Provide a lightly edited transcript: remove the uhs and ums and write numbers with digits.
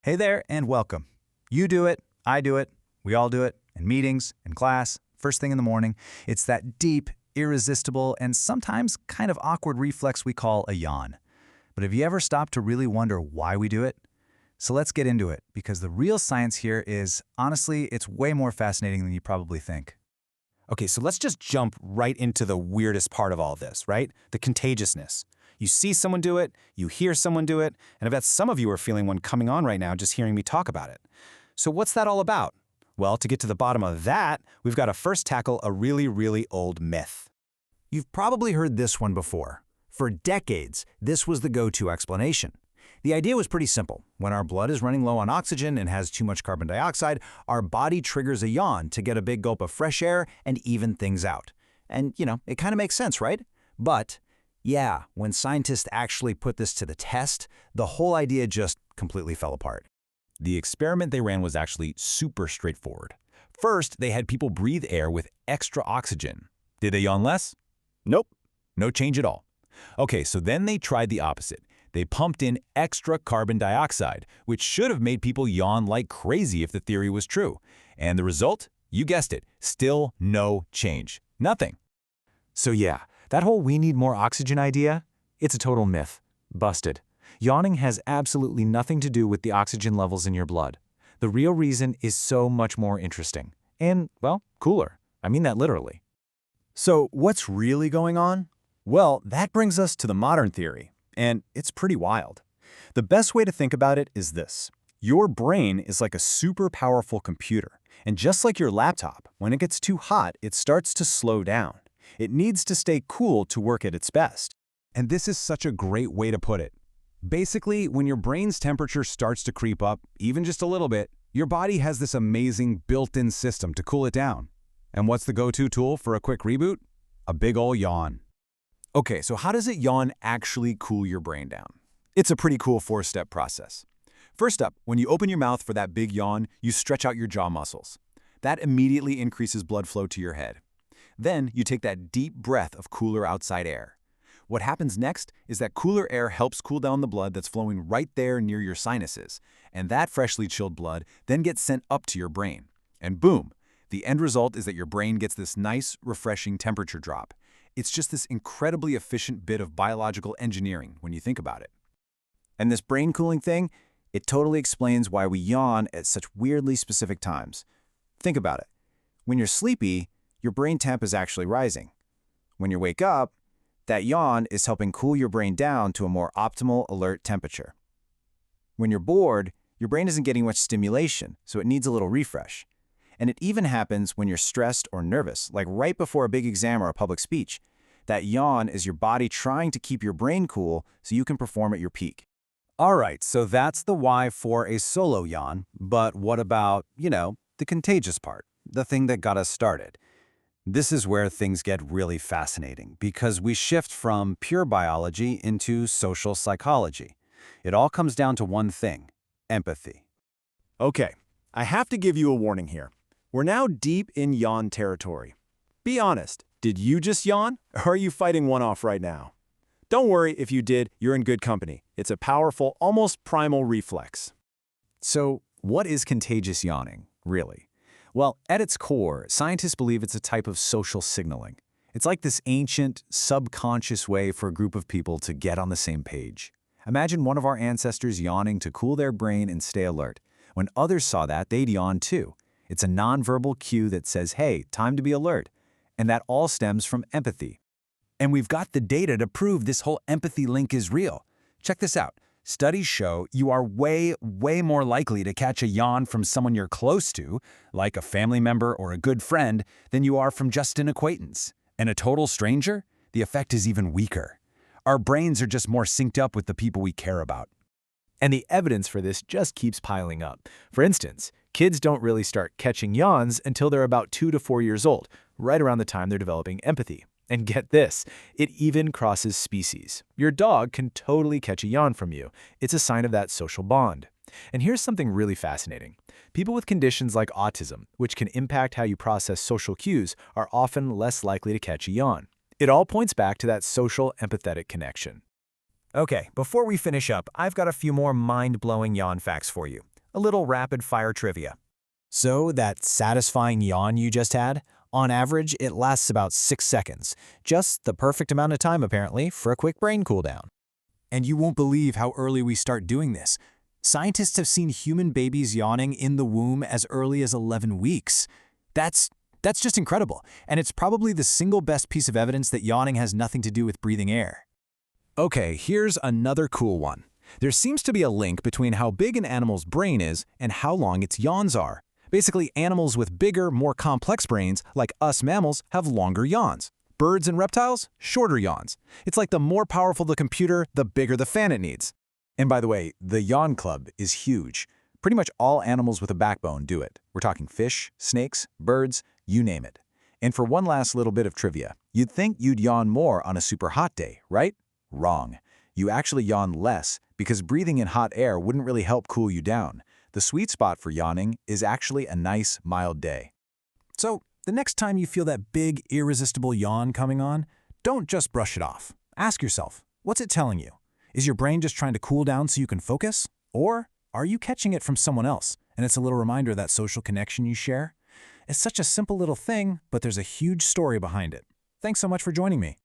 Hey there and welcome. You do it, I do it, we all do it, in meetings, in class, first thing in the morning. It's that deep, irresistible, and sometimes kind of awkward reflex we call a yawn. But have you ever stopped to really wonder why we do it? So let's get into it, because the real science here is, honestly, it's way more fascinating than you probably think. Okay, so let's just jump right into the weirdest part of all this, right? The contagiousness. You see someone do it, you hear someone do it, and I bet some of you are feeling one coming on right now just hearing me talk about it. So what's that all about? Well, to get to the bottom of that, we've got to first tackle a really old myth. You've probably heard this one before. For decades, this was the go-to explanation. The idea was pretty simple. When our blood is running low on oxygen and has too much carbon dioxide, our body triggers a yawn to get a big gulp of fresh air and even things out. And, it kind of makes sense, right? But, yeah, when scientists actually put this to the test, the whole idea just completely fell apart. The experiment they ran was actually super straightforward. First, they had people breathe air with extra oxygen. Did they yawn less? Nope. No change at all. Okay, so then they tried the opposite. They pumped in extra carbon dioxide, which should have made people yawn like crazy if the theory was true. And the result? You guessed it, still no change. Nothing. So yeah, that whole we need more oxygen idea, it's a total myth. Busted. Yawning has absolutely nothing to do with the oxygen levels in your blood. The real reason is so much more interesting. And, well, cooler. I mean that literally. So what's really going on? Well, that brings us to the modern theory. And it's pretty wild. The best way to think about it is this. Your brain is like a super powerful computer. And just like your laptop, when it gets too hot, it starts to slow down. It needs to stay cool to work at its best. And this is such a great way to put it. Basically, when your brain's temperature starts to creep up, even just a little bit, your body has this amazing built-in system to cool it down. And what's the go-to tool for a quick reboot? A big ol' yawn. Okay, so how does a yawn actually cool your brain down? It's a pretty cool four-step process. First up, when you open your mouth for that big yawn, you stretch out your jaw muscles. That immediately increases blood flow to your head. Then you take that deep breath of cooler outside air. What happens next is that cooler air helps cool down the blood that's flowing right there near your sinuses, and that freshly chilled blood then gets sent up to your brain. And boom, the end result is that your brain gets this nice, refreshing temperature drop. It's just this incredibly efficient bit of biological engineering when you think about it. And this brain cooling thing, it totally explains why we yawn at such weirdly specific times. Think about it. When you're sleepy, your brain temp is actually rising. When you wake up, that yawn is helping cool your brain down to a more optimal alert temperature. When you're bored, your brain isn't getting much stimulation, so it needs a little refresh. And it even happens when you're stressed or nervous, like right before a big exam or a public speech. That yawn is your body trying to keep your brain cool so you can perform at your peak. All right, so that's the why for a solo yawn, but what about, the contagious part, the thing that got us started? This is where things get really fascinating, because we shift from pure biology into social psychology. It all comes down to one thing: empathy. Okay, I have to give you a warning here. We're now deep in yawn territory. Be honest, did you just yawn, or are you fighting one off right now? Don't worry, if you did, you're in good company. It's a powerful, almost primal reflex. So, what is contagious yawning, really? Well, at its core, scientists believe it's a type of social signaling. It's like this ancient, subconscious way for a group of people to get on the same page. Imagine one of our ancestors yawning to cool their brain and stay alert. When others saw that, they'd yawn too. It's a nonverbal cue that says, hey, time to be alert. And that all stems from empathy. And we've got the data to prove this whole empathy link is real. Check this out. Studies show you are way more likely to catch a yawn from someone you're close to, like a family member or a good friend, than you are from just an acquaintance. And a total stranger? The effect is even weaker. Our brains are just more synced up with the people we care about. And the evidence for this just keeps piling up. For instance, kids don't really start catching yawns until they're about 2 to 4 years old, right around the time they're developing empathy. And get this, it even crosses species. Your dog can totally catch a yawn from you. It's a sign of that social bond. And here's something really fascinating. People with conditions like autism, which can impact how you process social cues, are often less likely to catch a yawn. It all points back to that social empathetic connection. Okay, before we finish up, I've got a few more mind-blowing yawn facts for you. A little rapid-fire trivia. So that satisfying yawn you just had, on average, it lasts about 6 seconds. Just the perfect amount of time, apparently, for a quick brain cool down. And you won't believe how early we start doing this. Scientists have seen human babies yawning in the womb as early as 11 weeks. That's just incredible, and it's probably the single best piece of evidence that yawning has nothing to do with breathing air. Okay, here's another cool one. There seems to be a link between how big an animal's brain is and how long its yawns are. Basically, animals with bigger, more complex brains, like us mammals, have longer yawns. Birds and reptiles, shorter yawns. It's like the more powerful the computer, the bigger the fan it needs. And by the way, the yawn club is huge. Pretty much all animals with a backbone do it. We're talking fish, snakes, birds, you name it. And for one last little bit of trivia, you'd think you'd yawn more on a super hot day, right? Wrong. You actually yawn less because breathing in hot air wouldn't really help cool you down. The sweet spot for yawning is actually a nice, mild day. So, the next time you feel that big, irresistible yawn coming on, don't just brush it off. Ask yourself, what's it telling you? Is your brain just trying to cool down so you can focus? Or are you catching it from someone else, and it's a little reminder of that social connection you share? It's such a simple little thing, but there's a huge story behind it. Thanks so much for joining me.